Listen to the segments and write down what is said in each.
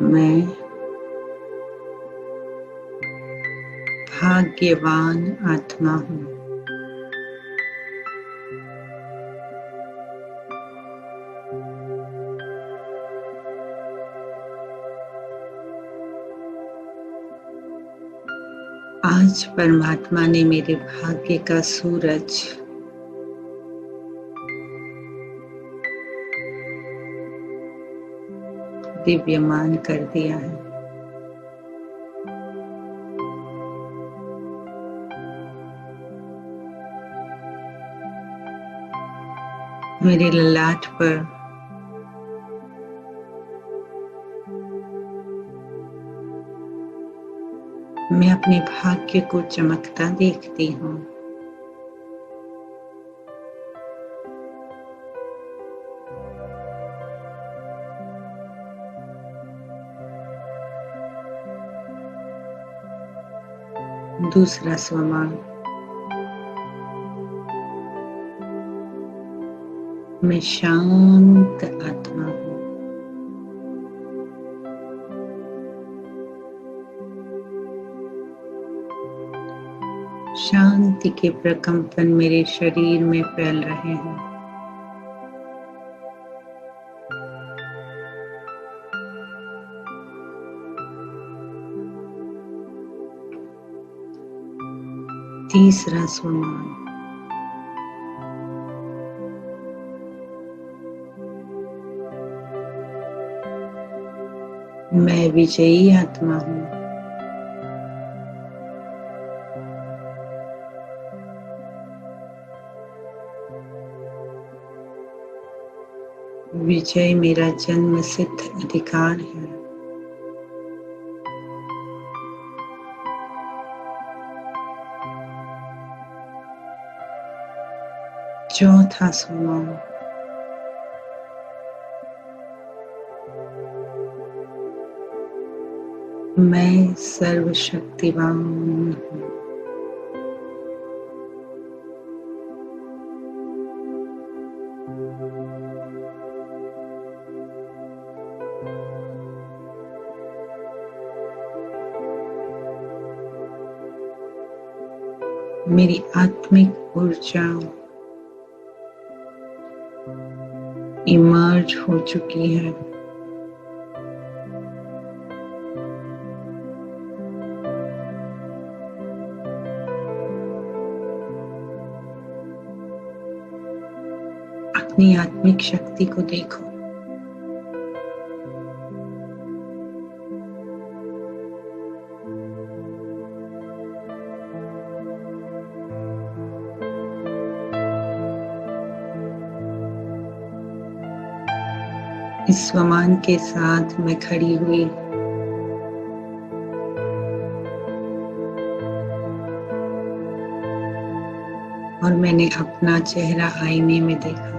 मैं भाग्यवान आत्मा हूँ। आज परमात्मा ने मेरे भाग्य का सूरज दिव्यमान कर दिया है। मेरे ललाट पर मैं अपने भाग्य को चमकता देखती हूँ। दूसरा स्वमान, मैं शांत आत्मा हूँ। शांति के प्रकंपन मेरे शरीर में फैल रहे हैं। तीसरा स्वमान, मैं विजयी आत्मा हूँ। विजय मेरा जन्म सिद्ध अधिकार है। चौथा स्वमान, मैं सर्वशक्तिवान हूँ। मेरी आत्मिक ऊर्जा इमर्ज हो चुकी है। अपनी आत्मिक शक्ति को देखो। इस स्वमान के साथ मैं खड़ी हुई और मैंने अपना चेहरा आईने में देखा।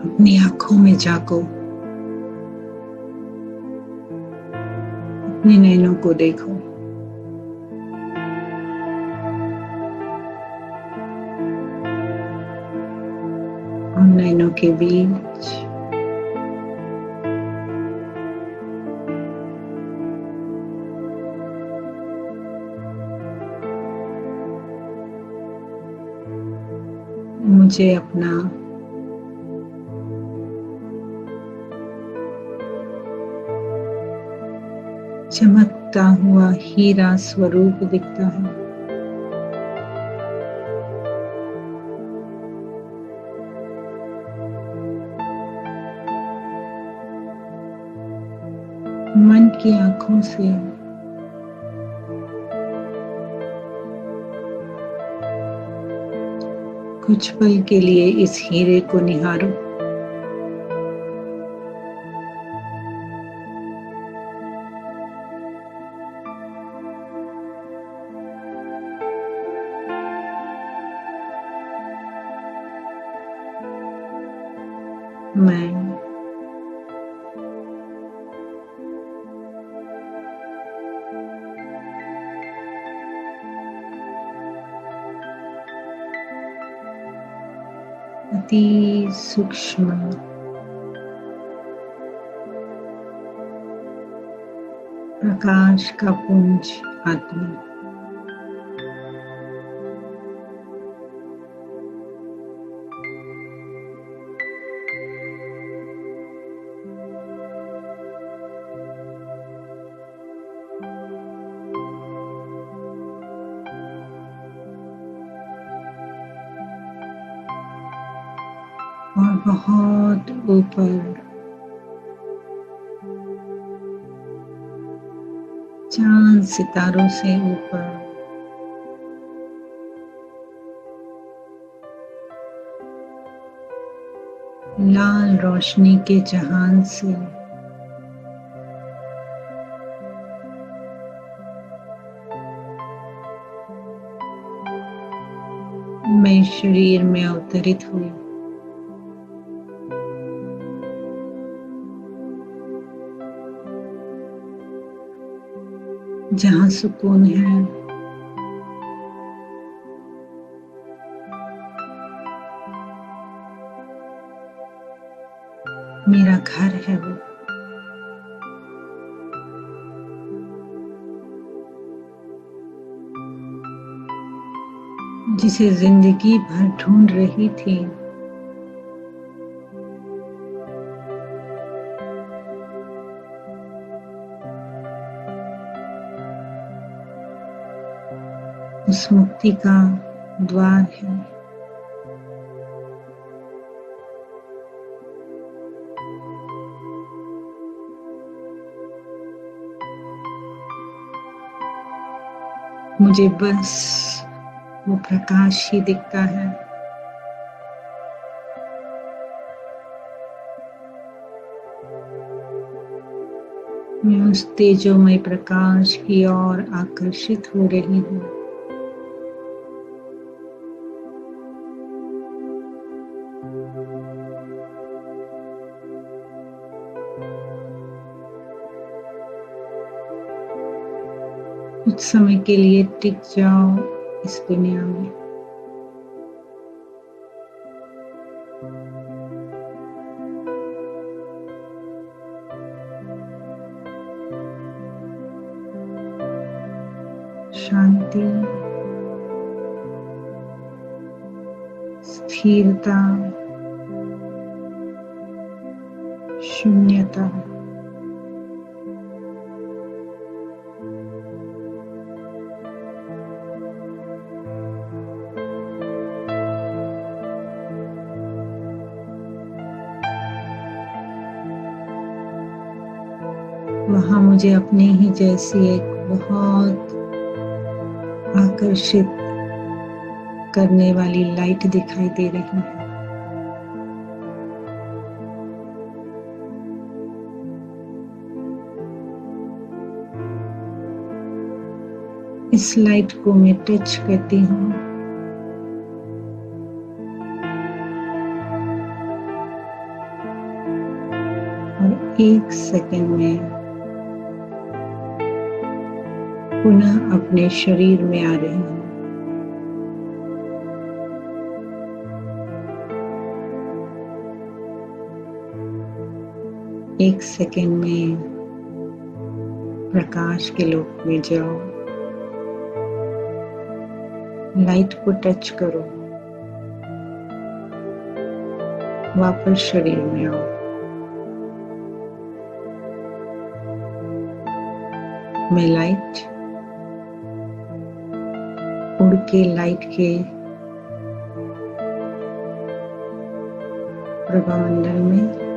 अपनी आंखों में झांको, अपने नैनों को देखो। उन नैनों के बीच मुझे अपना चमकता हुआ हीरा स्वरूप दिखता है। मन की आंखों से कुछ पल के लिए इस हीरे को निहारो। मैं अति सूक्ष्म प्रकाश का पुंज आत्मा। और बहुत ऊपर चांद सितारों से ऊपर लाल रोशनी के जहान से मैं शरीर में अवतरित हुई। जहाँ सुकून है, मेरा घर है वो। जिसे जिंदगी भर ढूंढ रही थी, उस मुक्ति का द्वार है। मुझे बस वो प्रकाश ही दिखता है। मैं उस तेजोमय प्रकाश की ओर आकर्षित हो रही हूँ। कुछ समय के लिए टिक जाओ इस दुनिया में। शांति, स्थिरता, शून्यता। वहाँ मुझे अपने ही जैसी एक बहुत आकर्षित करने वाली लाइट दिखाई दे रही है। इस लाइट को मैं टच करती हूँ और एक सेकंड में पुनः अपने शरीर में आ रही हूँ। एक सेकंड में प्रकाश के लोक में जाओ। लाइट को टच करो, वापस शरीर में आओ। मैं लाइट उड़ के लाइट के प्रभामंडल में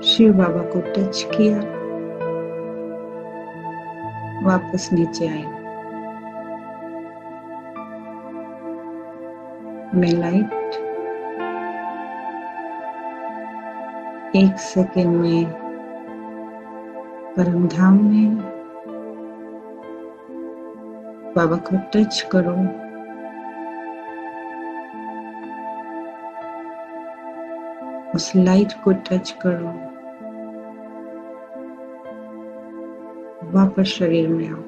शिव बाबा को टच किया, वापस नीचे आई। मैं लाइट एक सेकंड में परम धाम में बाबा को टच करो, उस लाइट को टच करो, वापस शरीर में आओ।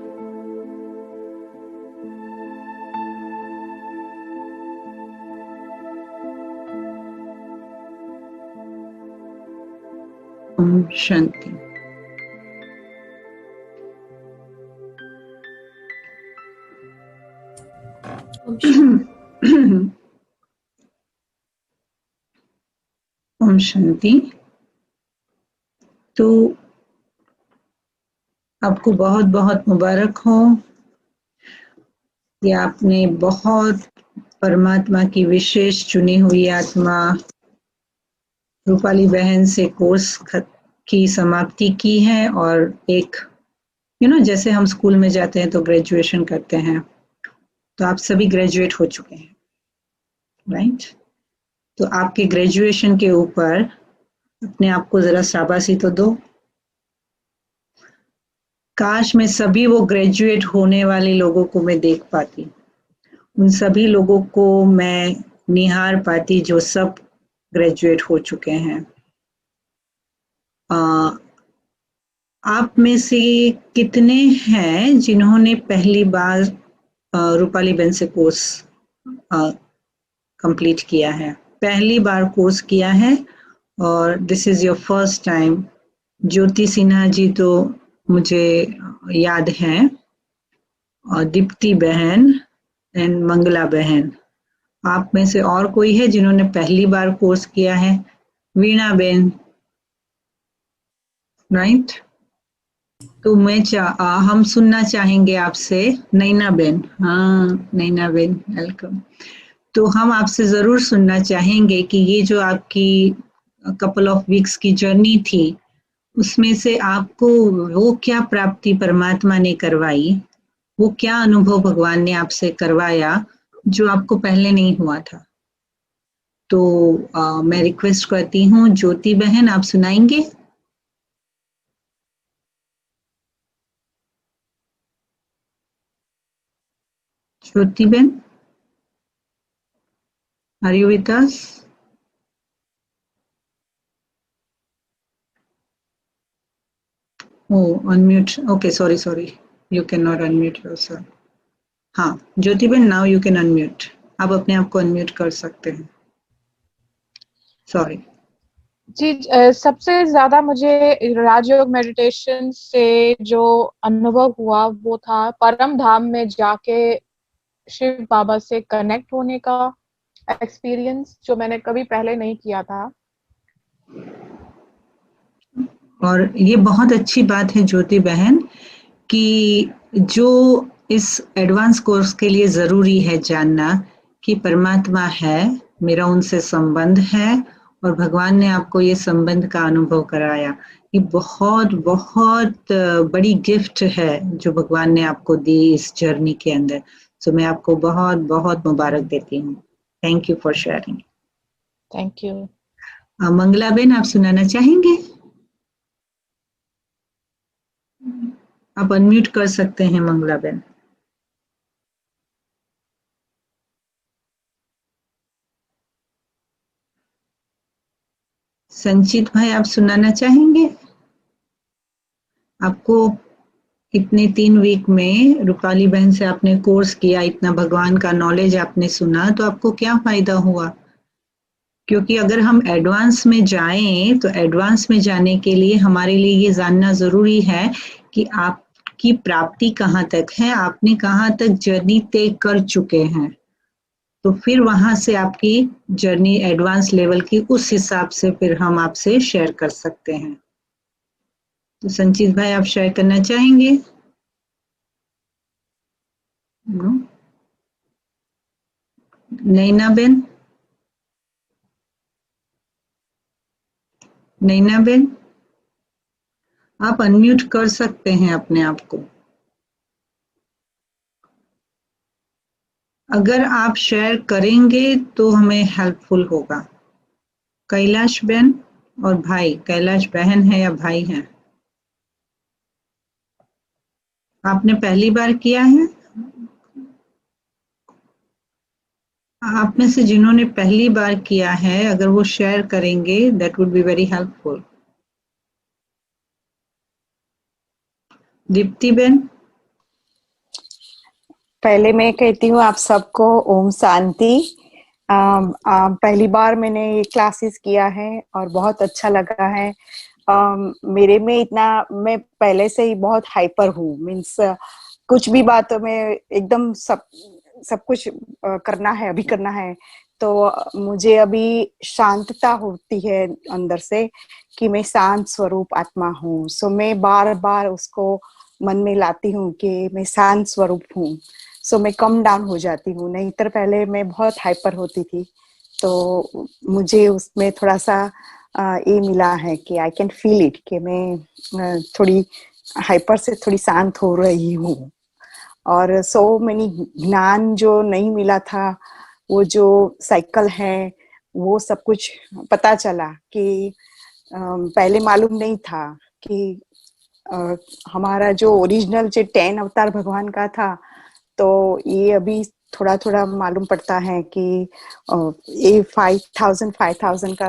शांति। ओम शांति। तो आपको बहुत बहुत मुबारक हो कि आपने बहुत परमात्मा की विशेष चुनी हुई आत्मा रूपाली बहन से कोर्स की समाप्ति की है और एक जैसे हम स्कूल में जाते हैं तो ग्रेजुएशन करते हैं, तो आप सभी ग्रेजुएट हो चुके हैं, राइट? तो आपके ग्रेजुएशन के ऊपर अपने आप को जरा शाबाशी तो दो। काश मैं सभी वो ग्रेजुएट होने वाले लोगों को मैं देख पाती, उन सभी लोगों को मैं निहार पाती जो सब ग्रेजुएट हो चुके हैं। आप में से कितने हैं जिन्होंने पहली बार रूपाली बहन से कोर्स कंप्लीट किया है, पहली बार कोर्स किया है और this is your first time? Jyoti Sinha ji तो मुझे याद है, और दीप्ति बहन एंड मंगला बहन। आप में से और कोई है जिन्होंने पहली बार कोर्स किया है? वीणा बहन, राइट? तो हम सुनना चाहेंगे आपसे। नैना बहन, हाँ नैना बहन, वेलकम। तो हम आपसे जरूर सुनना चाहेंगे कि ये जो आपकी कपल ऑफ वीक्स की जर्नी थी, उसमें से आपको वो क्या प्राप्ति परमात्मा ने करवाई, वो क्या अनुभव भगवान ने आपसे करवाया जो आपको पहले नहीं हुआ था। तो मैं रिक्वेस्ट करती हूँ ज्योति बहन, आप सुनाएंगे? ज्योति बहन, are you with us? Oh, unmute. Okay, sorry. You cannot unmute yourself. हाँ, ज्योति बहन, now you can unmute. आप अपने आप को unmute कर सकते हैं। Sorry. जी, सबसे ज्यादा मुझे राजयोग मेडिटेशन से जो अनुभव हुआ वो था परम धाम में जाके शिव बाबा से कनेक्ट होने का एक्सपीरियंस, जो मैंने कभी पहले नहीं किया था। और ये बहुत अच्छी बात है ज्योति बहन कि जो इस एडवांस कोर्स के लिए जरूरी है जानना कि परमात्मा है, मेरा उनसे संबंध है और भगवान ने आपको ये संबंध का अनुभव कराया। ये बहुत बहुत बड़ी गिफ्ट है जो भगवान ने आपको दी इस जर्नी के अंदर। तो मैं आपको बहुत बहुत मुबारक देती हूँ। Thank you for sharing. Thank you. Mangala बहन, आप सुनाना चाहेंगे? आप अनम्यूट कर सकते हैं मंगला बहन। संचित भाई, आप सुनाना चाहेंगे? आपको इतने 3 वीक में रूपाली बहन से आपने कोर्स किया, इतना भगवान का नॉलेज आपने सुना, तो आपको क्या फायदा हुआ? क्योंकि अगर हम एडवांस में जाएं तो एडवांस में जाने के लिए हमारे लिए ये जानना जरूरी है कि आपकी प्राप्ति कहाँ तक है, आपने कहाँ तक जर्नी तय कर चुके हैं। तो फिर वहां से आपकी जर्नी एडवांस लेवल की उस हिसाब से फिर हम आपसे शेयर कर सकते हैं। तो संचित भाई, आप शेयर करना चाहेंगे? नैना बेन, नैना बेन, आप अनम्यूट कर सकते हैं अपने आप को। अगर आप शेयर करेंगे तो हमें हेल्पफुल होगा। कैलाश बेन और भाई, कैलाश बहन है या भाई है? आपने पहली बार किया है? आप में से जिन्होंने पहली बार किया है, अगर वो शेयर करेंगे that would be very helpful. Deepti Ben, पहले मैं कहती हूँ आप सबको ओम शांति। पहली बार मैंने ये क्लासेस किया है और बहुत अच्छा लगा है। मेरे में इतना, मैं पहले से ही बहुत हाइपर हूँ, मीन्स कुछ भी बातों में एकदम सब कुछ करना है, अभी करना है। तो मुझे अभी शांतता होती है अंदर से कि मैं शांत स्वरूप आत्मा हूँ। सो मैं बार बार उसको मन में लाती हूँ कि मैं शांत स्वरूप हूँ। सो मैं कम डाउन हो जाती हूँ। नहीं तो पहले मैं बहुत हाइपर होती थी, तो मुझे उसमें थोड़ा सा ये मिला है कि आई कैन फील इट कि मैं थोड़ी हाइपर से थोड़ी शांत हो रही हूँ। और सो मैनी ज्ञान जो नहीं मिला था, वो जो साइकिल है, वो सब कुछ पता चला कि पहले मालूम नहीं था कि हमारा जो ओरिजिनल जो 10 अवतार भगवान का था, तो ये अभी थोड़ा थोड़ा मालूम पड़ता है कि ये 5000 का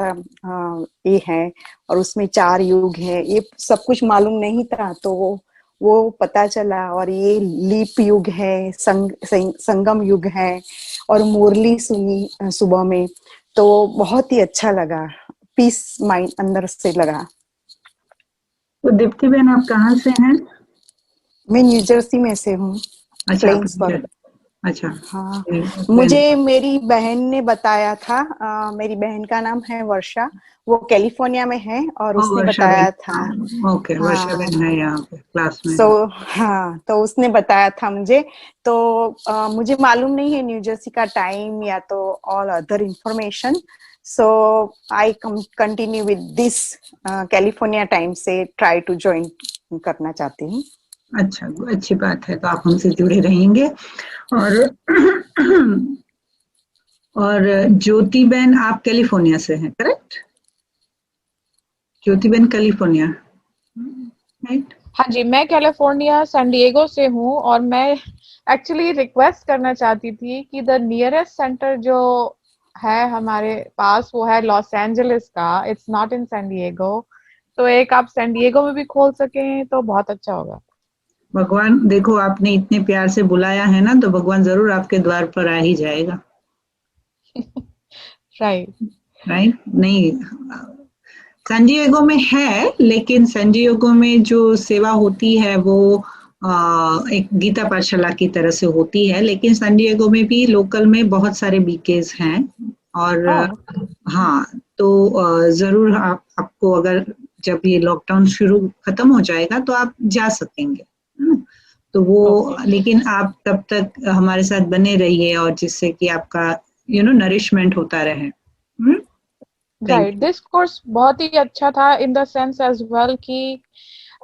ये है, और उसमें 4 युग है। ये सब कुछ मालूम नहीं था, तो वो पता चला। और ये लीप युग है, संगम युग है, और मुरली सुनी सुबह में, तो बहुत ही अच्छा लगा, पीस माइंड अंदर से लगा। तो दीप्ति बहन, आप कहाँ से हैं? मैं न्यू जर्सी में से हूँ, अच्छा, आप प्लेन्सबर्ग। अच्छा। हाँ, बहन, मुझे मेरी बहन ने बताया था। मेरी बहन का नाम है वर्षा, वो कैलिफोर्निया में है, और ओ उसने वर्षा बताया था। बहन, ओके, वर्षा हाँ, बहन है यहाँ पे क्लास में। हाँ, तो उसने बताया था मुझे। तो मुझे मालूम नहीं है न्यू जर्सी का टाइम या तो all other information. So I continue with this California time से ट्राई टू ज्वाइन करना चाहती हूँ। अच्छा, अच्छी बात है, तो आप हमसे जुड़े रहेंगे। और और ज्योति बहन, आप कैलिफोर्निया से हैं, करेक्ट? ज्योति बहन कैलिफोर्निया, राइट? हाँ जी, मैं कैलिफोर्निया सैन डिएगो से हूँ, और मैं एक्चुअली रिक्वेस्ट करना चाहती थी कि द नियरेस्ट सेंटर जो है हमारे पास वो है लॉस एंजलिस का, it's not in San Diego. तो एक आप सैन डिएगो में भी खोल सकें तो बहुत अच्छा होगा। भगवान, देखो आपने इतने प्यार से बुलाया है ना, तो भगवान जरूर आपके द्वार पर आ ही जाएगा, राइट। राइट? नहीं, सैन डिएगो में है, लेकिन सैन डिएगो में जो सेवा होती है वो एक गीता पाठशाला की तरह से होती है, लेकिन सैन डिएगो में भी लोकल में बहुत सारे बीकेज हैं। और हाँ, तो जरूर आपको अगर जब ये लॉकडाउन शुरू खत्म हो जाएगा तो आप जा सकेंगे, है ना? तो वो लेकिन आप तब तक हमारे साथ बने रहिए, और जिससे कि आपका नरिशमेंट होता रहे। थैंक राइट, दिस कोर्स बहुत ही अच्छा था in the sense as well कि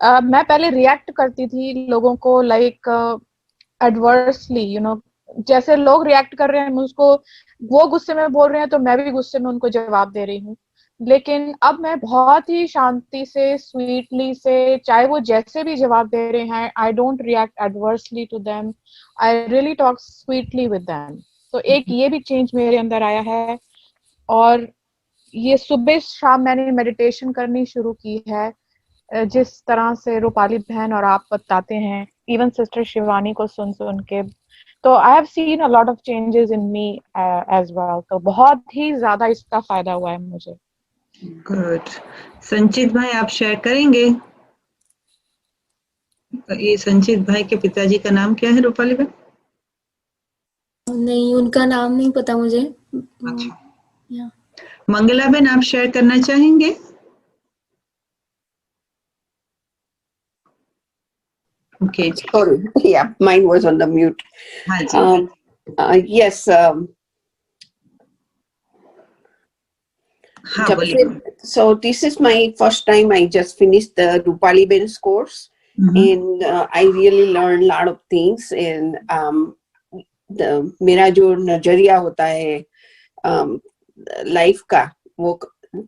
मैं पहले रिएक्ट करती थी लोगों को लाइक एडवर्सली, जैसे लोग रिएक्ट कर रहे हैं मुझको, वो गुस्से में बोल रहे हैं तो मैं भी गुस्से में उनको जवाब दे रही हूँ। लेकिन अब मैं बहुत ही शांति से, स्वीटली से, चाहे वो जैसे भी जवाब दे रहे हैं, I don't react adversely to them, I really talk sweetly with them. तो एक ये भी चेंज मेरे अंदर आया है। और ये सुबह शाम मैंने मेडिटेशन करनी शुरू की है, जिस तरह से रूपाली बहन और आप बताते हैं, इवन सिस्टर शिवानी को सुन सुन के, तो I have seen a lot of changes in me as well. तो बहुत ही ज्यादा इसका फायदा हुआ है मुझे। गुड। संचित भाई, आप शेयर करेंगे? ये संचित भाई के पिताजी का नाम क्या है, रूपाली बहन? नहीं, उनका नाम नहीं पता मुझे। अच्छा, या मंगला बहन, आप शेयर करना चाहेंगे? Okay, Sorry, yeah, mine was on the mute. हाँ जी। Yes, हाँ, जब बोलिए। से, so this is my first time. I just finished the Rupali Ben's course, and I really learned a lot of things. And मेरा जो नजरिया होता है लाइफ का, वो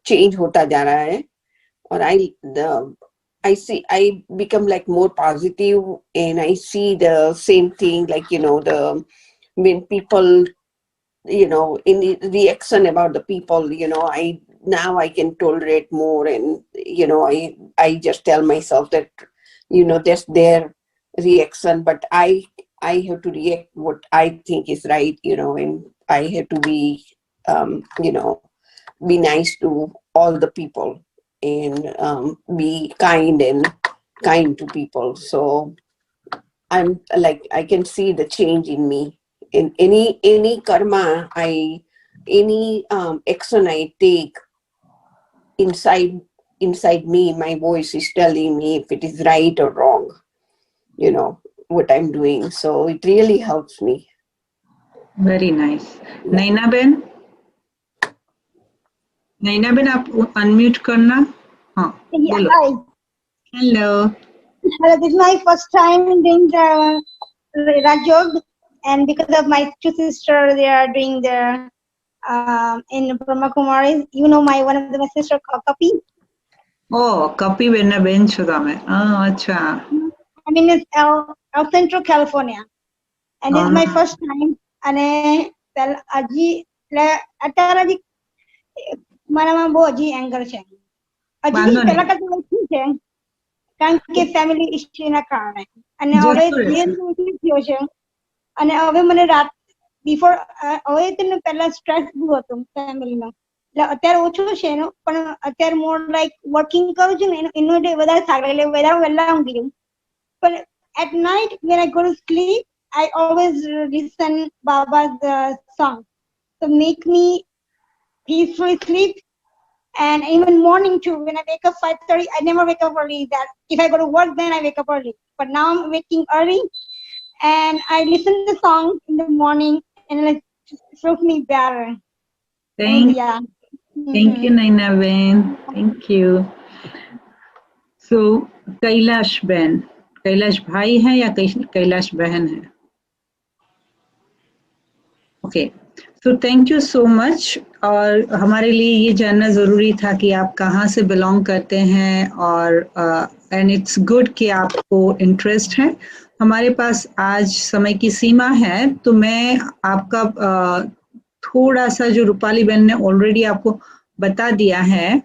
चेंज होता जा रहा है। और I become like more positive, and I see the same thing, like, when people, in the reaction about the people, now I can tolerate more. And, I just tell myself that, that's their reaction, but I have to react what I think is right, and I have to be, be nice to all the people. and be kind to people. So I'm like, I can see the change in me. In any karma, any action I take, inside me, my voice is telling me if it is right or wrong, what I'm doing. So it really helps me. Very nice. Naina Ben आप unmute करना. हाँ, बोलो. Hi. Hello. Hello, this is my first time doing the Raj Yoga, and because of my two sisters, they are doing the in Brahma Kumaris. One of my sister called Kapi. Oh, Kapi Ben છો તમે. अच्छा. I mean, it's El Centro, California, and this is my first time. અને હજી અત્યારે હજી મારામાં બહુ હજી એંગર છે, હજી પેલા કરતા ઓછું છે, કારણ કે ફેમિલી હિસ્ટ્રીના કારણે. અને હવે ધીરે ધીરે ઓછું થયો છે. અને હવે મને રાત બિફોર હવે તેને પહેલા સ્ટ્રેસ બહુ હતું ફેમિલીનો, એટલે અત્યારે ઓછું છે એનું, પણ અત્યારે મોર લાઈક વર્કિંગ કરું છું ને એનું વધારે સારું, એટલે વધારે વહેલા ઊંઘી જવું. પણ at night when I go to sleep, I always listen Baba's song to make me peacefully sleep. And even morning too, when I wake up 5:30, I never wake up early. That if I go to work, then I wake up early. But now I'm waking early, and I listen to the song in the morning, and it feels me better. Thank you, Naina Ben. Thank you. So, Kailash Ben. Kailash भाई है या कैलाश बहन है? Okay, so thank you so much. और हमारे लिए ये जानना ज़रूरी था कि आप कहाँ से बिलोंग करते हैं, और एंड इट्स गुड कि आपको इंटरेस्ट है. हमारे पास आज समय की सीमा है, तो मैं आपका थोड़ा सा जो रूपाली बहन ने ऑलरेडी आपको बता दिया है,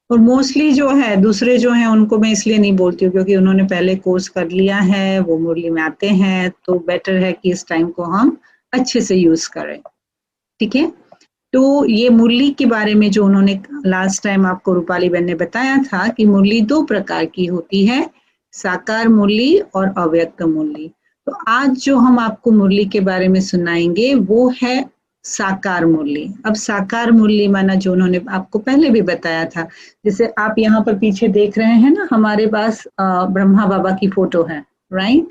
और मोस्टली जो है दूसरे जो हैं उनको मैं इसलिए नहीं बोलती हूँ क्योंकि उन्होंने पहले कोर्स कर लिया है, वो मुरली में आते हैं, तो बेटर है कि इस टाइम को हम अच्छे से यूज करें. ठीक है, तो ये मुरली के बारे में जो उन्होंने लास्ट टाइम आपको रूपाली बहन ने बताया था कि मुरली 2 प्रकार की होती है, साकार मुरली और अव्यक्त मुरली. तो आज जो हम आपको मुरली के बारे में सुनाएंगे वो है साकार मुरली. अब साकार मुरली माना जो उन्होंने आपको पहले भी बताया था, जैसे आप यहाँ पर पीछे देख रहे हैं ना, हमारे पास ब्रह्मा बाबा की फोटो है, राइट.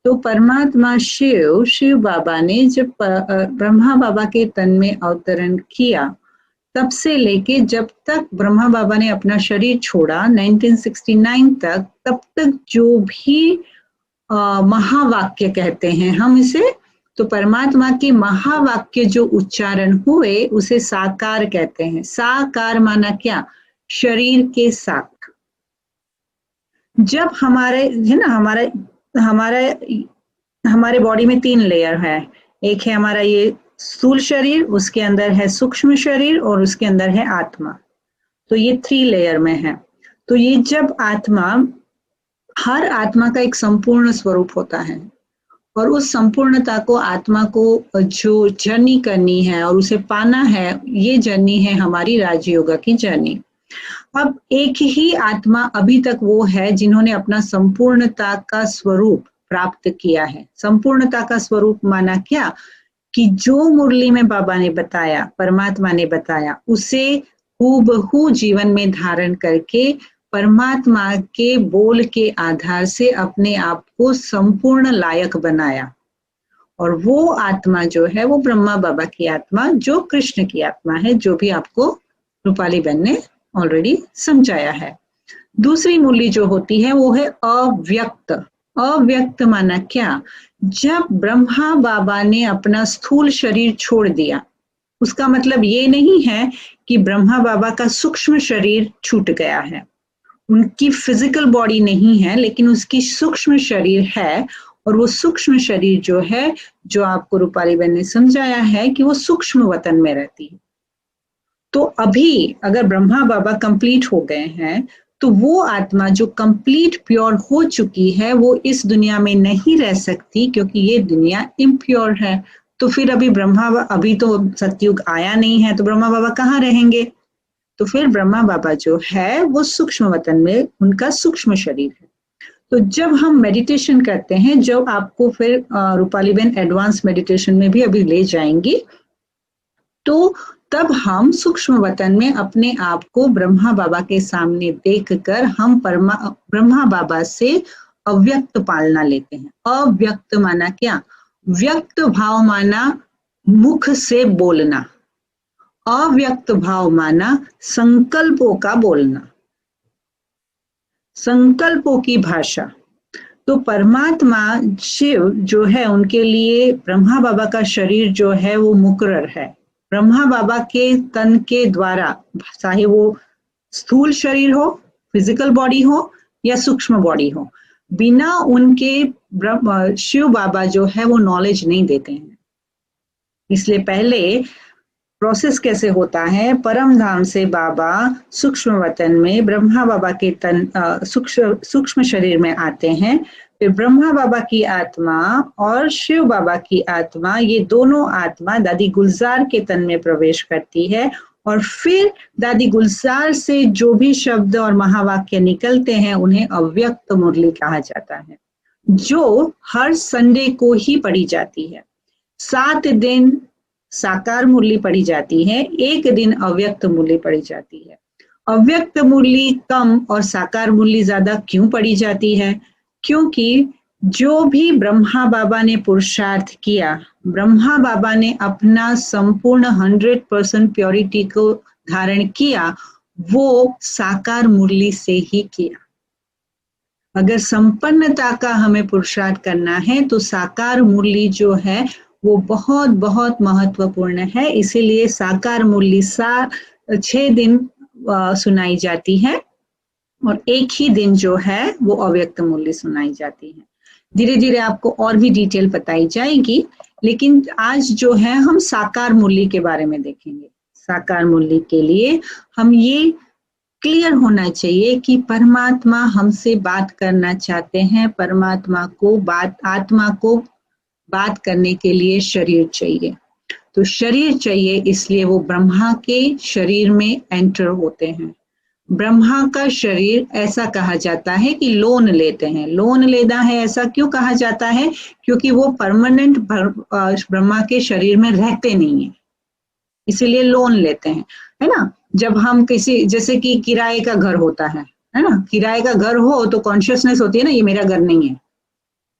तो परमात्मा शिव बाबा ने जब ब्रह्मा बाबा के तन में अवतरण किया, तब से लेके जब तक ब्रह्मा बाबा ने अपना शरीर छोड़ा 1969 तक, तब तक जो भी महावाक्य कहते हैं हम इसे, तो परमात्मा के महावाक्य जो उच्चारण हुए उसे साकार कहते हैं. साकार माना क्या? शरीर के साथ. जब हमारे है ना, हमारे बॉडी में 3 लेयर है. एक है हमारा ये स्थूल शरीर, उसके अंदर है सूक्ष्म शरीर, और उसके अंदर है आत्मा. तो ये 3 लेयर में है. तो ये जब आत्मा, हर आत्मा का एक संपूर्ण स्वरूप होता है, और उस संपूर्णता को, आत्मा को जो जर्नी करनी है और उसे पाना है, ये जर्नी है हमारी राजयोगा की जर्नी. अब एक ही आत्मा अभी तक वो है जिन्होंने अपना संपूर्णता का स्वरूप प्राप्त किया है. संपूर्णता का स्वरूप माना क्या? कि जो मुरली में बाबा ने बताया, परमात्मा ने बताया, उसे हूबहू जीवन में धारण करके परमात्मा के बोल के आधार से अपने आप को संपूर्ण लायक बनाया. और वो आत्मा जो है वो ब्रह्मा बाबा की आत्मा, जो कृष्ण की आत्मा है, जो भी आपको रूपाली बहन ने ऑलरेडी समझाया है. दूसरी मुरली जो होती है वो है अव्यक्त. अव्यक्त माना क्या? जब ब्रह्मा बाबा ने अपना स्थूल शरीर छोड़ दिया, उसका मतलब ये नहीं है कि ब्रह्मा बाबा का सूक्ष्म शरीर छूट गया है. उनकी फिजिकल बॉडी नहीं है, लेकिन उसकी सूक्ष्म शरीर है, और वो सूक्ष्म शरीर जो है, जो आपको रूपाली बहन ने समझाया है कि वो सूक्ष्म वतन में रहती है. तो अभी अगर ब्रह्मा बाबा कंप्लीट हो गए हैं, तो वो आत्मा जो कंप्लीट प्योर हो चुकी है, वो इस दुनिया में नहीं रह सकती, क्योंकि ये दुनिया इम्प्योर है. तो फिर अभी तो सतयुग आया नहीं है, तो ब्रह्मा बाबा कहाँ रहेंगे? तो फिर ब्रह्मा बाबा जो है वो सूक्ष्म वतन में उनका सूक्ष्म शरीर है। तो जब हम मेडिटेशन करते हैं, जब आपको फिर रूपाली बहन एडवांस मेडिटेशन में भी अभी ले जाएंगी, तो तब हम सूक्ष्म वतन में अपने आप को ब्रह्मा बाबा के सामने देखकर हम ब्रह्मा बाबा से अव्यक्त पालना लेते हैं। अव्यक्त माना क्या? व्यक्त भाव माना मुख से बोलना, अव्यक्त भाव माना संकल्पों का बोलना, संकल्पों की भाषा। तो परमात्मा शिव जो है उनके लिए ब्रह्मा बाबा का शरीर जो है वो मुकर्रर है। ब्रह्मा बाबा के तन के द्वारा, चाहे वो स्थूल शरीर हो, फिजिकल बॉडी हो या सूक्ष्म बॉडी हो, बिना उनके शिव बाबा जो है वो नॉलेज नहीं देते हैं। इसलिए पहले प्रोसेस कैसे होता है, परम धाम से बाबा सूक्ष्म वतन में ब्रह्मा बाबा के तन सूक्ष्म शरीर में आते हैं, फिर ब्रह्मा बाबा की आत्मा और शिव बाबा की आत्मा, ये दोनों आत्मा दादी गुलजार के तन में प्रवेश करती है, और फिर दादी गुलजार से जो भी शब्द और महावाक्य निकलते हैं उन्हें अव्यक्त मुरली कहा जाता है, जो हर संडे को ही पढ़ी जाती है। 7 दिन साकार मुरली पढ़ी जाती है, 1 दिन अव्यक्त मुरली पढ़ी जाती है। अव्यक्त मुरली कम और साकार मुरली ज्यादा क्यों पढ़ी जाती है? क्योंकि जो भी ब्रह्मा बाबा ने पुरुषार्थ किया, ब्रह्मा बाबा ने अपना संपूर्ण 100% प्योरिटी को धारण किया, वो साकार मुरली से ही किया। अगर संपन्नता का हमें पुरुषार्थ करना है तो साकार मुरली जो है वो बहुत बहुत महत्वपूर्ण है। इसीलिए साकार मुरली 6 दिन सुनाई जाती है और 1 ही दिन जो है वो अव्यक्त मुरली सुनाई जाती है। धीरे धीरे आपको और भी डिटेल बताई जाएगी, लेकिन आज जो है हम साकार मुरली के बारे में देखेंगे। साकार मुरली के लिए हम ये क्लियर होना चाहिए कि परमात्मा हमसे बात करना चाहते हैं। परमात्मा को आत्मा को बात करने के लिए शरीर चाहिए, तो शरीर चाहिए, इसलिए वो ब्रह्मा के शरीर में एंटर होते हैं। ब्रह्मा का शरीर ऐसा कहा जाता है कि लोन लेते हैं। लोन लेना है ऐसा क्यों कहा जाता है? क्योंकि वो परमानेंट ब्रह्मा के शरीर में रहते नहीं है, इसीलिए लोन लेते हैं, है ना। जब हम किसी, जैसे कि किराए का घर होता है ना, किराए का घर हो तो कॉन्शियसनेस होती है ना, ये मेरा घर नहीं है,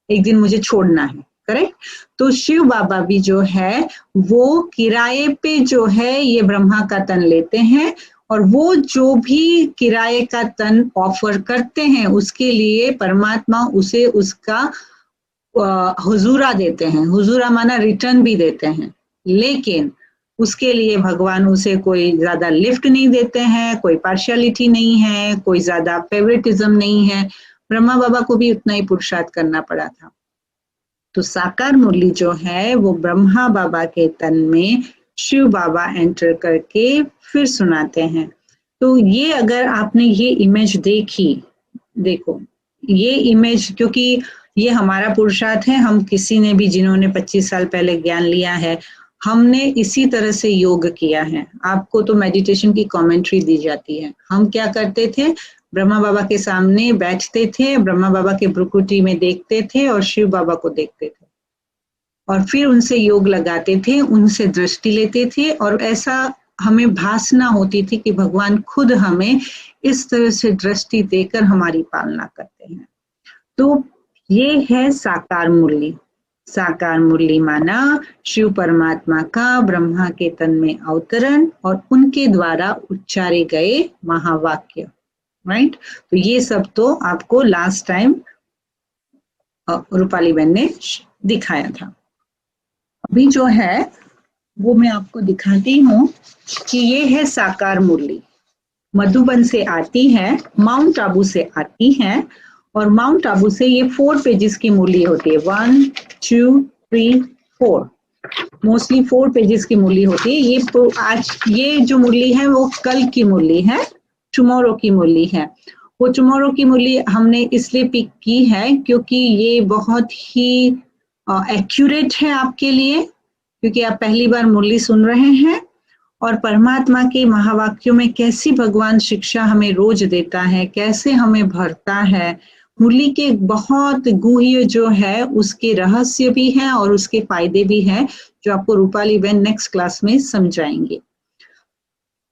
एक दिन मुझे छोड़ना है, करेक्ट। तो शिव बाबा भी जो है वो किराए पे जो है ये ब्रह्मा का तन लेते हैं, और वो जो भी किराए का तन ऑफर करते हैं उसके लिए परमात्मा उसे उसका हुजूरा देते हैं। हुजूरा माना रिटर्न भी देते हैं, लेकिन उसके लिए भगवान उसे कोई ज्यादा लिफ्ट नहीं देते हैं, कोई पार्शियलिटी नहीं है, कोई ज्यादा फेवरेटिज्म नहीं है। ब्रह्मा बाबा को भी उतना ही पुरुषार्थ करना पड़ा था। तो साकार मुरली जो है वो ब्रह्मा बाबा के तन में शिव बाबा एंटर करके फिर सुनाते हैं। तो ये अगर आपने ये इमेज देखी, देखो ये इमेज, क्योंकि ये हमारा पुरुषार्थ है, हम किसी ने भी जिन्होंने 25 साल पहले ज्ञान लिया है, हमने इसी तरह से योग किया है। आपको तो मेडिटेशन की कमेंट्री दी जाती है। हम क्या करते थे, ब्रह्मा बाबा के सामने बैठते थे, ब्रह्मा बाबा के भ्रुकुटी में देखते थे और शिव बाबा को देखते थे, और फिर उनसे योग लगाते थे, उनसे दृष्टि लेते थे, और ऐसा हमें भासना होती थी कि भगवान खुद हमें इस तरह से दृष्टि देकर हमारी पालना करते हैं। तो ये है साकार मुरली। साकार मुरली माना शिव परमात्मा का ब्रह्मा के तन में अवतरण और उनके द्वारा उच्चारे गए महावाक्य, राइट। तो ये सब तो आपको लास्ट टाइम रूपाली बहन ने दिखाया था। अभी जो है वो मैं आपको दिखाती हूँ कि ये है साकार मुरली। मधुबन से आती है, माउंट आबू से आती है, और माउंट आबू से ये 4 पेजेस की मुरली होती है। 1 2 3 4, मोस्टली 4 पेजेस की मुरली होती है। ये तो आज ये जो मुरली है वो कल की मुरली है, टुमारो की मुरली है। वो टुमारो की मुरली हमने इसलिए पिक की है क्योंकि ये बहुत ही एक्यूरेट है आपके लिए, क्योंकि आप पहली बार मुरली सुन रहे हैं, और परमात्मा के महावाक्यों में कैसी भगवान शिक्षा हमें रोज देता है, कैसे हमें भरता है। मुरली के बहुत गुह्य जो है उसके रहस्य भी हैं और उसके फायदे भी हैं, जो आपको रूपाली बहन नेक्स्ट क्लास में समझाएंगे।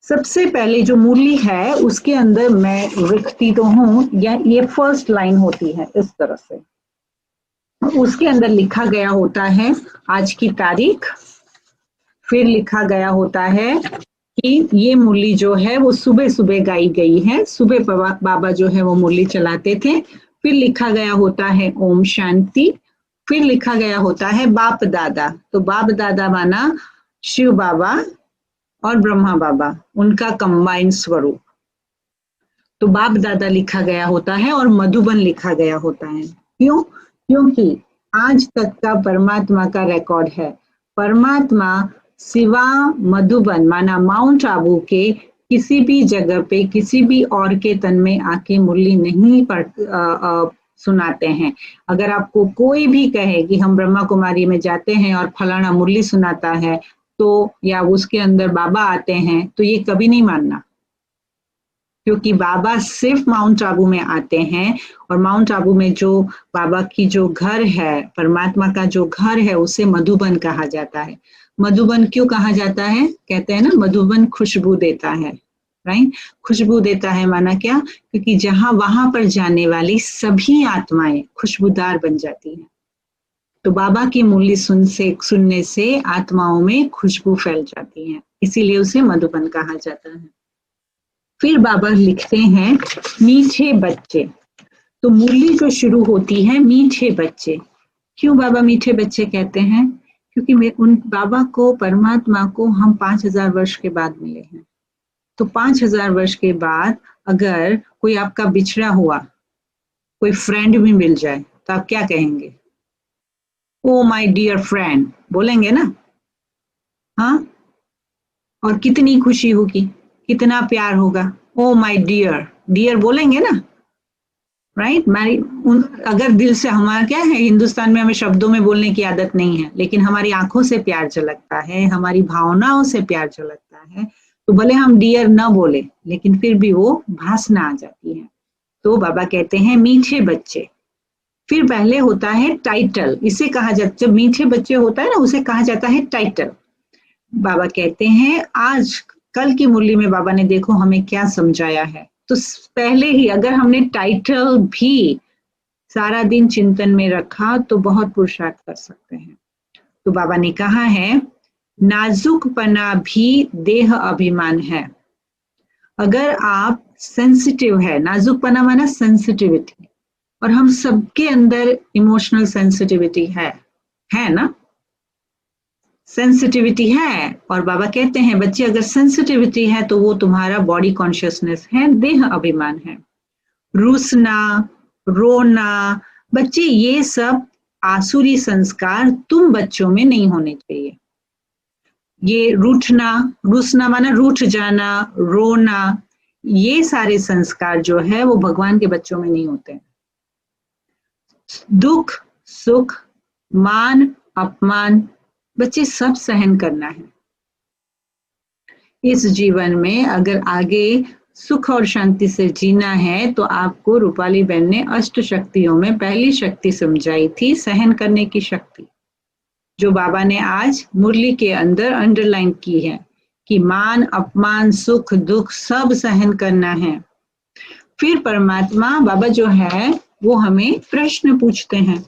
सबसे पहले जो मुरली है उसके अंदर मैं लिखती तो हूँ, या ये फर्स्ट लाइन होती है इस तरह से, उसके अंदर लिखा गया होता है आज की तारीख, फिर लिखा गया होता है कि ये मुरली जो है वो सुबह सुबह गाई गई है, सुबह बाबा जो है वो मुरली चलाते थे। फिर लिखा गया होता है ओम शांति, फिर लिखा गया होता है बाप दादा। तो बाप दादा माना शिव बाबा और ब्रह्मा बाबा, उनका कंबाइंड स्वरूप। तो बाप दादा लिखा गया होता है और मधुबन लिखा गया होता है। क्यों? क्योंकि आज तक का परमात्मा का रिकॉर्ड है। परमात्मा सिवा मधुबन माना माउंट आबू के किसी भी जगह पे किसी भी और के तन में आके मुरली नहीं सुनाते हैं। अगर आपको कोई भी कहे कि हम ब्रह्मा कुमारी में जाते हैं और फलाना मुरली सुनाता है तो, या उसके अंदर बाबा आते हैं, तो ये कभी नहीं मानना, क्योंकि बाबा सिर्फ माउंट आबू में आते हैं। और माउंट आबू में जो बाबा की जो घर है, परमात्मा का जो घर है, उसे मधुबन कहा जाता है। मधुबन क्यों कहा जाता है? कहते हैं ना मधुबन खुशबू देता है, राइट? खुशबू देता है माना क्या? क्योंकि जहां वहां पर जाने वाली सभी आत्माएं खुशबूदार बन जाती हैं। तो बाबा की मुरली सुनने से आत्माओं में खुशबू फैल जाती है, इसीलिए उसे मधुबन कहा जाता है। फिर बाबा लिखते हैं मीठे बच्चे। तो मुरली जो शुरू होती है मीठे बच्चे। क्यों बाबा मीठे बच्चे कहते हैं? क्योंकि उन बाबा को, परमात्मा को हम 5000 वर्ष के बाद मिले हैं। तो 5000 वर्ष के बाद अगर कोई आपका बिछड़ा हुआ कोई फ्रेंड भी मिल जाए तो आप क्या कहेंगे? ओ माय डियर फ्रेंड बोलेंगे ना? हाँ, और कितनी खुशी होगी, कितना प्यार होगा। ओ माय डियर, डियर बोलेंगे ना, राइट? अगर दिल से, हमारा क्या है, हिंदुस्तान में हमें शब्दों में बोलने की आदत नहीं है, लेकिन हमारी आंखों से प्यार झलकता है, हमारी भावनाओं से प्यार झलकता है। तो भले हम डियर ना बोले, लेकिन फिर भी वो भासना आ जाती है। तो बाबा कहते हैं मीठे बच्चे। फिर पहले होता है टाइटल, इसे कहा जाता, जब मीठे बच्चे होता है ना, उसे कहा जाता है टाइटल। बाबा कहते हैं आज कल की मुरली में बाबा ने देखो हमें क्या समझाया है। तो पहले ही अगर हमने टाइटल भी सारा दिन चिंतन में रखा तो बहुत पुरुषार्थ कर सकते हैं। तो बाबा ने कहा है नाजुकपना भी देह अभिमान है। अगर आप सेंसिटिव है, नाजुकपना माना सेंसिटिविटी, और हम सबके अंदर इमोशनल सेंसिटिविटी है ना, सेंसिटिविटी है। और बाबा कहते हैं बच्चे अगर सेंसिटिविटी है तो वो तुम्हारा बॉडी कॉन्शियसनेस है, देह अभिमान है। रूसना, रोना, बच्चे ये सब आसुरी संस्कार तुम बच्चों में नहीं होने चाहिए। ये रूठना, रूसना माना रूठ जाना, रोना, ये सारे संस्कार जो है वो भगवान के बच्चों में नहीं होते। दुख, सुख, मान, अपमान, बच्चे सब सहन करना है। इस जीवन में अगर आगे सुख और शांति से जीना है तो आपको रूपाली बहन ने अष्ट शक्तियों में पहली शक्ति समझाई थी, सहन करने की शक्ति, जो बाबा ने आज मुरली के अंदर अंडरलाइन की है कि मान, अपमान, सुख, दुख सब सहन करना है। फिर परमात्मा बाबा जो है वो हमें प्रश्न पूछते हैं।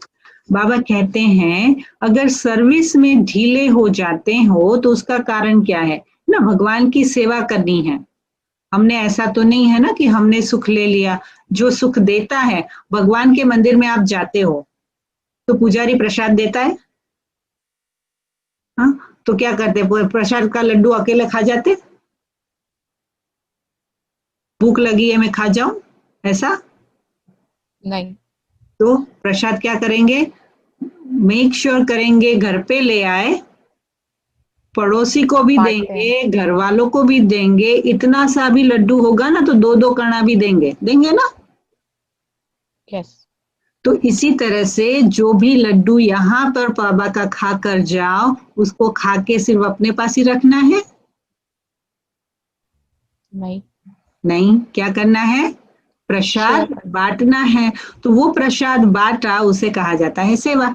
बाबा कहते हैं अगर सर्विस में ढीले हो जाते हो तो उसका कारण क्या है ना? भगवान की सेवा करनी है। हमने ऐसा तो नहीं है ना कि हमने सुख ले लिया। जो सुख देता है, भगवान के मंदिर में आप जाते हो तो पुजारी प्रसाद देता है, हाँ, तो क्या करते? प्रसाद का लड्डू अकेले खा जाते? भूख लगी है मैं खा जाऊं, ऐसा नहीं। तो प्रसाद क्या करेंगे? मेक श्योर करेंगे घर पे ले आए, पड़ोसी को भी देंगे, घर वालों को भी देंगे। इतना सा भी लड्डू होगा ना तो 2-2 कणा भी देंगे ना? यस। तो इसी तरह से जो भी लड्डू यहाँ पर बाबा का खा कर जाओ, उसको खा के सिर्फ अपने पास ही रखना है? नहीं, क्या करना है? प्रसाद बांटना है। तो वो प्रसाद बांटा उसे कहा जाता है सेवा,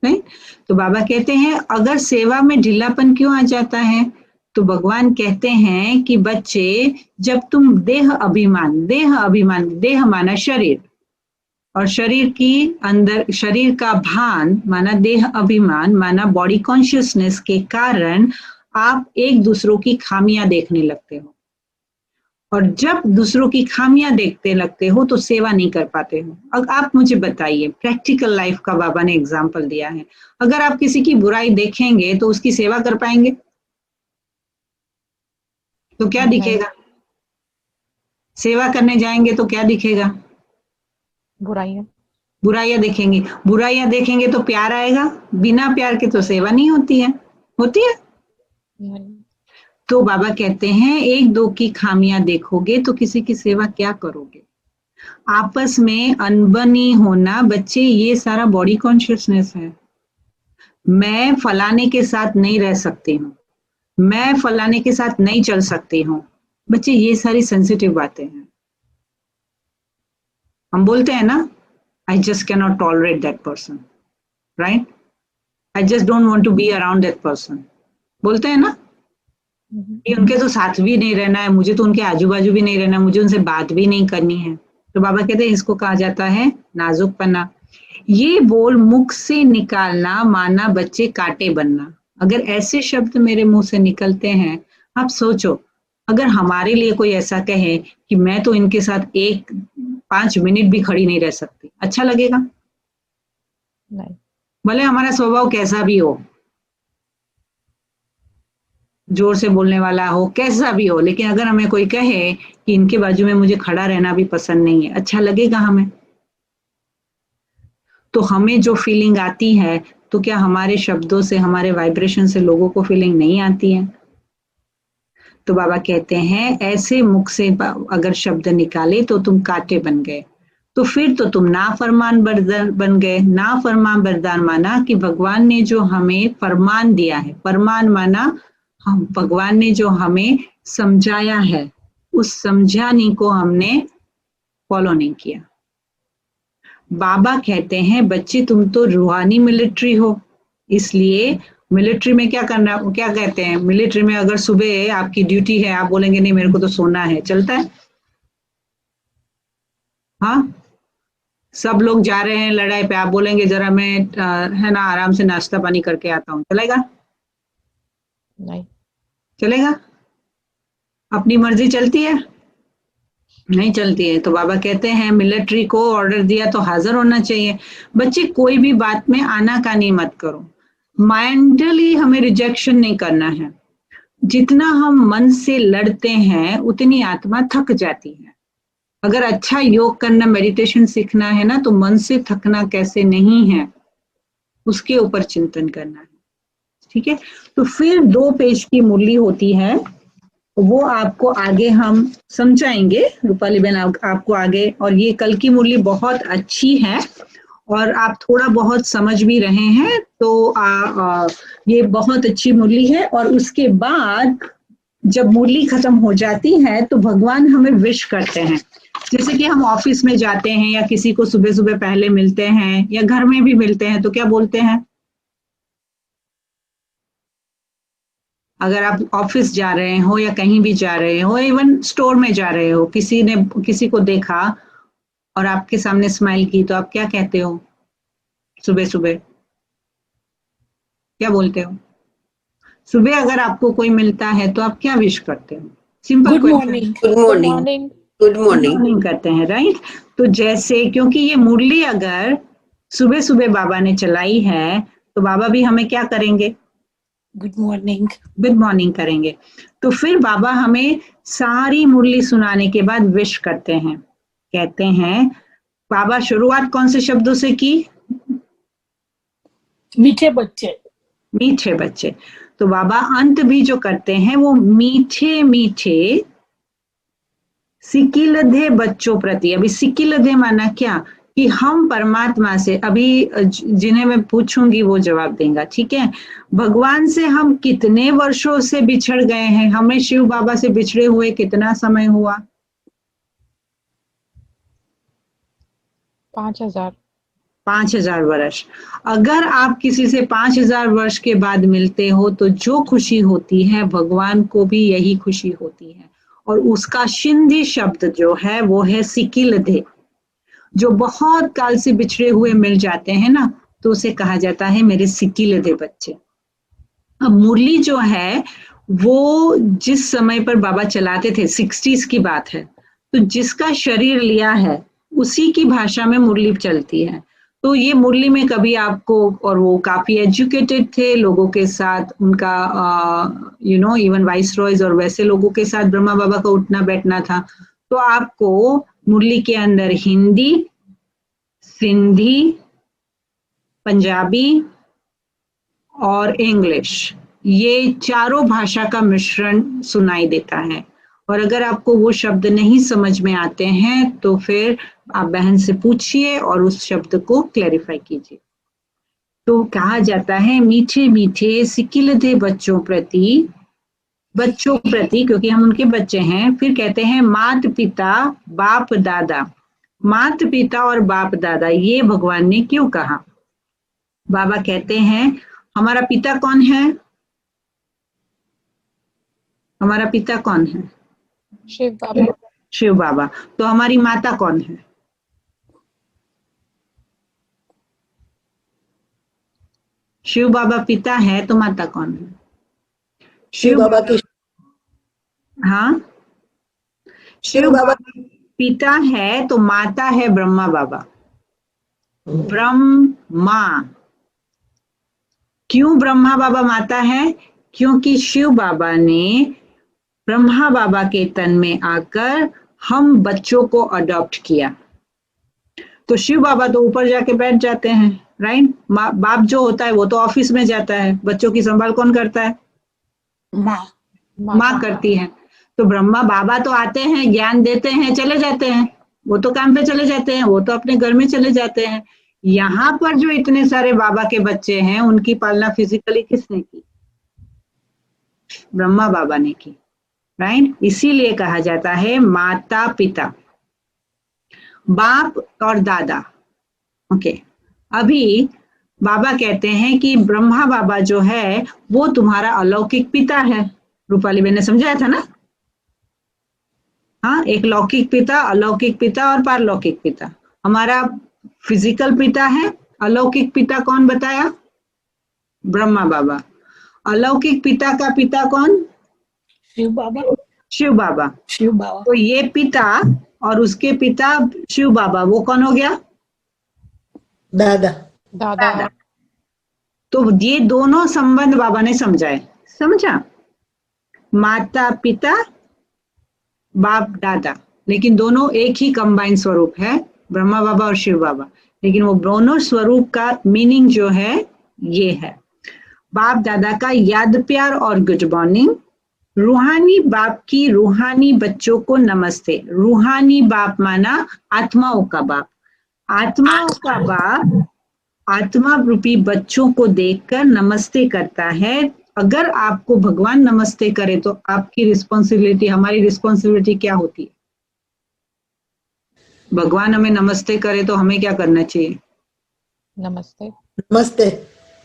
नहीं? तो बाबा कहते हैं अगर सेवा में ढीलापन क्यों आ जाता है? तो भगवान कहते हैं कि बच्चे, जब तुम देह अभिमान, देह माना शरीर, और शरीर की अंदर शरीर का भान माना देह अभिमान माना बॉडी कॉन्शियसनेस के कारण आप एक दूसरों की खामियां देखने लगते हो, और जब दूसरों की खामियां देखते लगते हो तो सेवा नहीं कर पाते हो। अब आप मुझे बताइए, प्रैक्टिकल लाइफ का बाबा ने एग्जाम्पल दिया है, अगर आप किसी की बुराई देखेंगे तो उसकी सेवा कर पाएंगे? तो क्या दिखेगा? सेवा करने जाएंगे तो क्या दिखेगा? बुराइयां देखेंगे। बुराइयां देखेंगे तो प्यार आएगा? बिना प्यार के तो सेवा नहीं होती है, होती है? तो बाबा कहते हैं एक दो की खामियां देखोगे तो किसी की सेवा क्या करोगे? आपस में अनबनी होना, बच्चे ये सारा बॉडी कॉन्शियसनेस है। मैं फलाने के साथ नहीं रह सकती हूँ, मैं फलाने के साथ नहीं चल सकती हूँ। बच्चे ये सारी सेंसिटिव बातें हैं। हम बोलते हैं ना, I just cannot tolerate that person, right? I just don't want to be around that person. बोलते हैं ना कि उनके तो साथ भी नहीं रहना है, मुझे तो उनके आजू बाजू भी नहीं रहना, मुझे उनसे बात भी नहीं करनी है। तो बाबा कहते हैं इसको कहा जाता है नाजुकपना। ये बोल मुख से निकालना माना बच्चे कांटे बनना। अगर ऐसे शब्द मेरे मुंह से निकलते हैं, आप सोचो अगर हमारे लिए कोई ऐसा कहे कि मैं तो इनके साथ 5 मिनट भी खड़ी नहीं रह सकती, अच्छा लगेगा? नहीं। भले हमारा स्वभाव कैसा भी हो, जोर से बोलने वाला हो, कैसा भी हो, लेकिन अगर हमें कोई कहे कि इनके बाजू में मुझे खड़ा रहना भी पसंद नहीं है, अच्छा लगेगा हमें? तो हमें जो फीलिंग आती है, तो क्या हमारे शब्दों से, हमारे वाइब्रेशन से लोगों को फीलिंग नहीं आती है? तो बाबा कहते हैं ऐसे मुख से अगर शब्द निकाले तो तुम कांटे बन गए, तो फिर तो तुम नाफरमान बन गए। नाफरमान बरदान माना कि भगवान ने जो हमें फरमान दिया है, फरमान माना हम भगवान ने जो हमें समझाया है, उस समझाने को हमने फॉलो नहीं किया। बाबा कहते हैं बच्चे तुम तो रूहानी मिलिट्री हो, इसलिए मिलिट्री में क्या करना, क्या कहते हैं, मिलिट्री में अगर सुबह आपकी ड्यूटी है, आप बोलेंगे नहीं मेरे को तो सोना है, चलता है? हाँ, सब लोग जा रहे हैं लड़ाई पे, आप बोलेंगे जरा मैं है ना आराम से नाश्ता पानी करके आता हूँ, चलेगा? नहीं चलेगा? अपनी मर्जी चलती है? नहीं चलती है। तो बाबा कहते हैं मिलिट्री को ऑर्डर दिया तो हाजिर होना चाहिए। बच्चे कोई भी बात में आनाकानी मत करो, माइंडली हमें रिजेक्शन नहीं करना है। जितना हम मन से लड़ते हैं उतनी आत्मा थक जाती है। अगर अच्छा योग करना, मेडिटेशन सीखना है ना, तो मन से थकना कैसे नहीं है, उसके ऊपर चिंतन करना है। ठीक है? तो फिर 2 पेज की मुरली होती है, वो आपको आगे हम समझाएंगे, रूपाली बहन आपको आगे। और ये कल की मुरली बहुत अच्छी है और आप थोड़ा बहुत समझ भी रहे हैं, तो ये बहुत अच्छी मुरली है। और उसके बाद जब मुरली खत्म हो जाती है तो भगवान हमें विश करते हैं। जैसे कि हम ऑफिस में जाते हैं या किसी को सुबह सुबह पहले मिलते हैं या घर में भी मिलते हैं, तो क्या बोलते हैं? अगर आप ऑफिस जा रहे हो या कहीं भी जा रहे हो, इवन स्टोर में जा रहे हो, किसी को देखा और आपके सामने स्माइल की, तो आप क्या कहते हो? सुबह सुबह क्या बोलते हो? सुबह अगर आपको कोई मिलता है तो आप क्या विश करते हो? Simple good morning, good morning, good morning करते हैं, राइट? तो जैसे, क्योंकि ये मुरली अगर सुबह सुबह बाबा ने चलाई है तो बाबा भी हमें क्या करेंगे? गुड मॉर्निंग, गुड मॉर्निंग करेंगे। तो फिर बाबा हमें सारी मुरली सुनाने के बाद विश करते हैं। कहते हैं, बाबा शुरुआत कौन से शब्दों से की? मीठे बच्चे, मीठे बच्चे। तो बाबा अंत भी जो करते हैं वो मीठे मीठे सिकिलधे बच्चों प्रति। अभी सिकिलधे माना क्या? कि हम परमात्मा से, अभी जिन्हें मैं पूछूंगी वो जवाब देगा, ठीक है? भगवान से हम कितने वर्षों से बिछड़ गए हैं? हमें शिव बाबा से बिछड़े हुए कितना समय हुआ? 5000। 5000 वर्ष। अगर आप किसी से 5000 वर्ष के बाद मिलते हो तो जो खुशी होती है भगवान को भी यही खुशी होती है। और उसका सिंधी शब्द जो है वो है सिकिलधे। जो बहुत काल से बिछड़े हुए मिल जाते हैं ना, तो उसे कहा जाता है मेरे सिकिलधे बच्चे। अब मुरली जो है वो जिस समय पर बाबा चलाते थे, 60s की बात है, तो जिसका शरीर लिया है उसी की भाषा में मुरली चलती है। तो ये मुरली में कभी आपको, और वो काफी एजुकेटेड थे, लोगों के साथ उनका इवन वाइस रॉयज और वैसे लोगों के साथ ब्रह्मा बाबा का उठना बैठना था। तो आपको मुरली के अंदर हिंदी, सिंधी, पंजाबी और इंग्लिश, ये चारों भाषा का मिश्रण सुनाई देता है। और अगर आपको वो शब्द नहीं समझ में आते हैं तो फिर आप बहन से पूछिए और उस शब्द को क्लैरिफाई कीजिए। तो कहा जाता है मीठे मीठे सिकिलधे बच्चों प्रति, क्योंकि हम उनके बच्चे हैं। फिर कहते हैं मात पिता बाप दादा। मात पिता और बाप दादा ये भगवान ने क्यों कहा? बाबा कहते हैं हमारा पिता कौन है? हमारा पिता कौन है? शिव बाबा। शिव बाबा। तो हमारी माता कौन है? शिव बाबा पिता है तो माता कौन है? शिव बाबा की। हाँ, शिव बाबा पिता है तो माता है ब्रह्मा बाबा। ब्रह्मा। क्यों ब्रह्मा बाबा माता है? क्योंकि शिव बाबा ने ब्रह्मा बाबा के तन में आकर हम बच्चों को अडॉप्ट किया। तो शिव बाबा तो ऊपर जाके बैठ जाते हैं, राइट? बाप जो होता है वो तो ऑफिस में जाता है, बच्चों की संभाल कौन करता है? माँ करती है। तो ब्रह्मा बाबा तो आते हैं, ज्ञान देते हैं, चले जाते हैं, वो तो काम पे चले जाते हैं, वो तो अपने घर में चले जाते हैं। यहाँ पर जो इतने सारे बाबा के बच्चे हैं उनकी पालना फिजिकली किसने की? ब्रह्मा बाबा ने की, राइट? इसीलिए कहा जाता है माता पिता, बाप और दादा। ओके, अभी बाबा कहते हैं कि ब्रह्मा बाबा जो है वो तुम्हारा अलौकिक पिता है। रूपाली बहन ने समझाया था ना? हाँ, एक लौकिक पिता, अलौकिक पिता और पारलौकिक पिता। हमारा फिजिकल पिता है। अलौकिक पिता कौन बताया? ब्रह्मा बाबा। अलौकिक पिता का पिता कौन? शिव बाबा। शिव बाबा। शिव बाबा। तो ये पिता और उसके पिता शिव बाबा, वो कौन हो गया? दादा। दादा। तो ये दोनों संबंध बाबा ने समझाए। समझा? माता पिता, बाप दादा, लेकिन दोनों एक ही कंबाइंड स्वरूप है, ब्रह्मा बाबा और शिव बाबा। लेकिन वो दोनों स्वरूप का मीनिंग जो है ये है। बाप दादा का याद प्यार और गुड मॉर्निंग। रूहानी बाप की रूहानी बच्चों को नमस्ते। रूहानी बाप माना आत्माओं का बाप। आत्माओं का बाप आत्मा रूपी बच्चों को देखकर नमस्ते करता है। अगर आपको भगवान नमस्ते करे तो आपकी रिस्पॉन्सिबिलिटी, हमारी रिस्पॉन्सिबिलिटी क्या होती है? भगवान हमें नमस्ते करे तो हमें क्या करना चाहिए? नमस्ते। नमस्ते।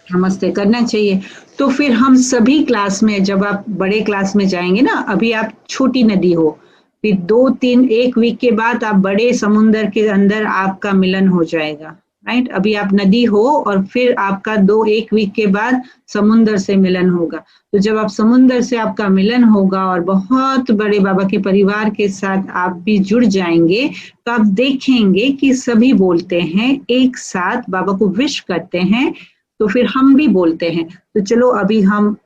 नमस्ते करना चाहिए। तो फिर हम सभी क्लास में, जब आप बड़े क्लास में जाएंगे ना, अभी आप छोटी नदी हो, फिर 2-3 एक वीक के बाद आप बड़े समुद्र के अंदर आपका मिलन हो जाएगा, राइट? अभी आप नदी हो और फिर आपका 2-1 वीक के बाद समुद्र से मिलन होगा। तो जब आप समुद्र से आपका मिलन होगा और बहुत बड़े बाबा के परिवार के साथ आप भी जुड़ जाएंगे, तो आप देखेंगे कि सभी बोलते हैं एक साथ, बाबा को विश करते हैं। तो फिर हम भी बोलते हैं। तो चलो अभी हम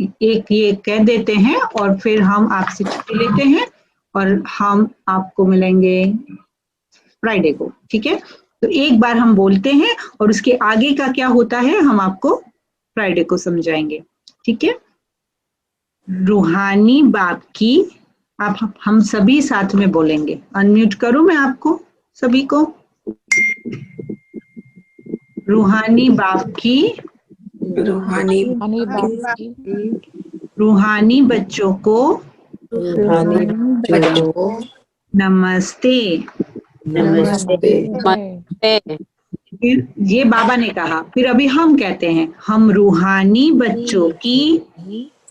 एक ये कह देते हैं और फिर हम आपसे छुट्टी लेते हैं और हम आपको मिलेंगे फ्राइडे को, ठीक है? तो एक बार हम बोलते हैं और उसके आगे का क्या होता है हम आपको फ्राइडे को समझाएंगे, ठीक है? रूहानी बाप की, आप हम सभी साथ में बोलेंगे। अनम्यूट करूं मैं आपको सभी को? रूहानी बाप की, रूहानी बाप की, रूहानी बच्चों को रूहानी बच्चों को नमस्ते। नमस्ते। फिर ये बाबा ने कहा, फिर अभी हम कहते हैं, हम रूहानी बच्चों की,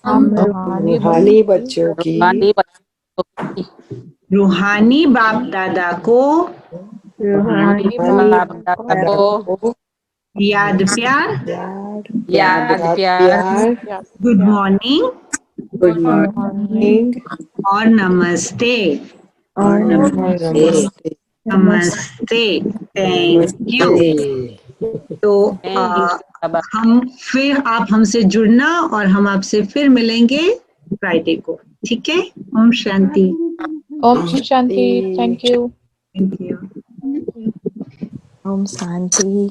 हम रूहानी बच्चों की रूहानी बाप दादा को रूहानी बाप बाप दादा को को याद प्यार, प्यार, गुड मॉर्निंग गुड मॉर्निंग और नमस्ते। और नमस्ते। नमस्ते, थैंक यू। तो हम फिर आप हमसे जुड़ना और हम आपसे फिर मिलेंगे फ्राइडे को, ठीक है? Om Shanti. Om Shanti. Thank you. Thank you. Om Shanti.